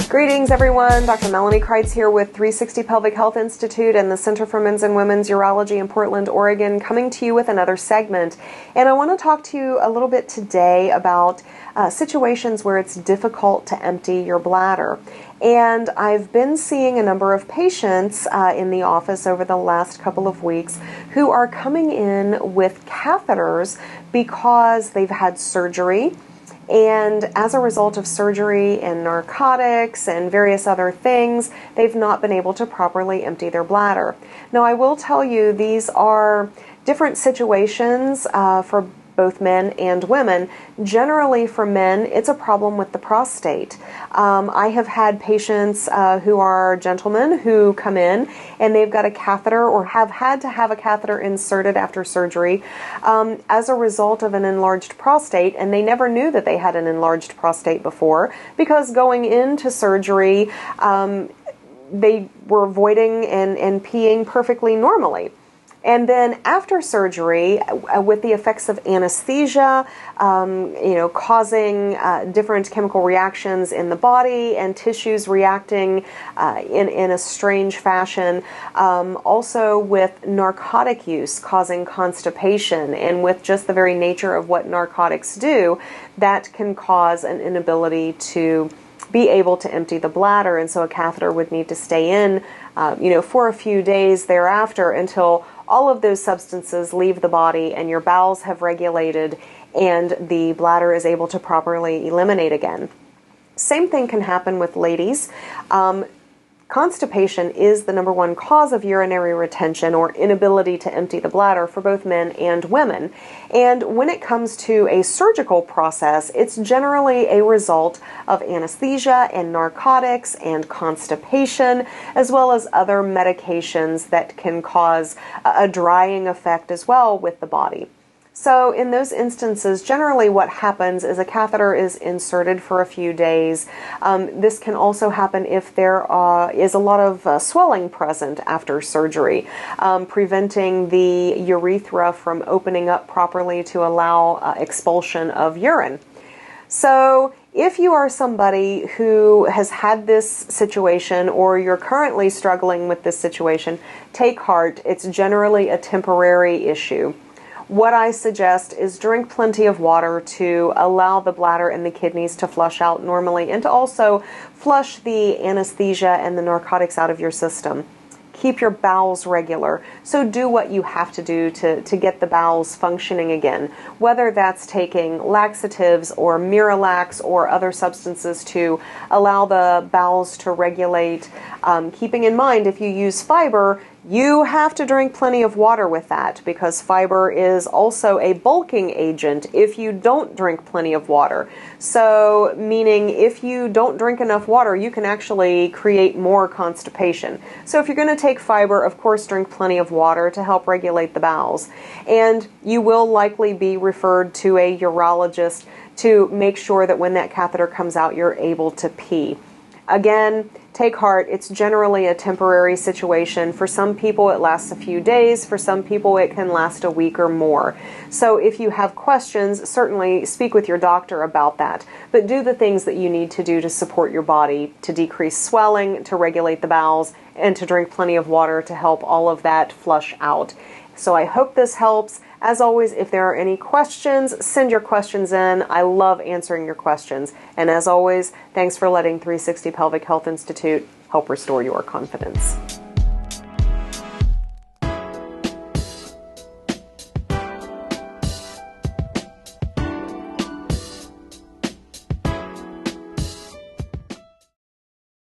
Greetings everyone, Dr. Melanie Crites here with 360 Pelvic Health Institute and the Center for Men's and Women's Urology in Portland, Oregon, coming to you with another segment. And I want to talk to you a little bit today about situations where it's difficult to empty your bladder. And I've been seeing a number of patients in the office over the last couple of weeks who are coming in with catheters because they've had surgery. And as a result of surgery and narcotics and various other things, they've not been able to properly empty their bladder. Now, I will tell you, these are different situations for both men and women. Generally for men, it's a problem with the prostate. I have had patients who are gentlemen who come in and they've got a catheter or have had to have a catheter inserted after surgery as a result of an enlarged prostate, and they never knew that they had an enlarged prostate before because going into surgery they were voiding and peeing perfectly normally. And then after surgery, with the effects of anesthesia, causing different chemical reactions in the body and tissues reacting in a strange fashion, also with narcotic use causing constipation, and with just the very nature of what narcotics do, that can cause an inability to be able to empty the bladder, and so a catheter would need to stay in, for a few days thereafter until all of those substances leave the body and your bowels have regulated and the bladder is able to properly eliminate again. Same thing can happen with ladies. Constipation is the number one cause of urinary retention or inability to empty the bladder for both men and women. And when it comes to a surgical process, it's generally a result of anesthesia and narcotics and constipation, as well as other medications that can cause a drying effect as well with the body. So in those instances, generally what happens is a catheter is inserted for a few days. This can also happen if there is a lot of swelling present after surgery, preventing the urethra from opening up properly to allow expulsion of urine. So if you are somebody who has had this situation or you're currently struggling with this situation, take heart. It's generally a temporary issue. What I suggest is drink plenty of water to allow the bladder and the kidneys to flush out normally and to also flush the anesthesia and the narcotics out of your system. Keep your bowels regular. So do what you have to do to get the bowels functioning again, whether that's taking laxatives or Miralax or other substances to allow the bowels to regulate. Keeping in mind, if you use fiber, you have to drink plenty of water with that because fiber is also a bulking agent if you don't drink plenty of water. So, meaning if you don't drink enough water, you can actually create more constipation. So if you're going to take fiber, of course, drink plenty of water to help regulate the bowels. And you will likely be referred to a urologist to make sure that when that catheter comes out, you're able to pee. Again, take heart. It's generally a temporary situation. For some people, it lasts a few days. For some people, it can last a week or more. So if you have questions, certainly speak with your doctor about that. But do the things that you need to do to support your body, to decrease swelling, to regulate the bowels, and to drink plenty of water to help all of that flush out. So I hope this helps. As always, if there are any questions, send your questions in. I love answering your questions. And as always, thanks for letting 360 Pelvic Health Institute help restore your confidence.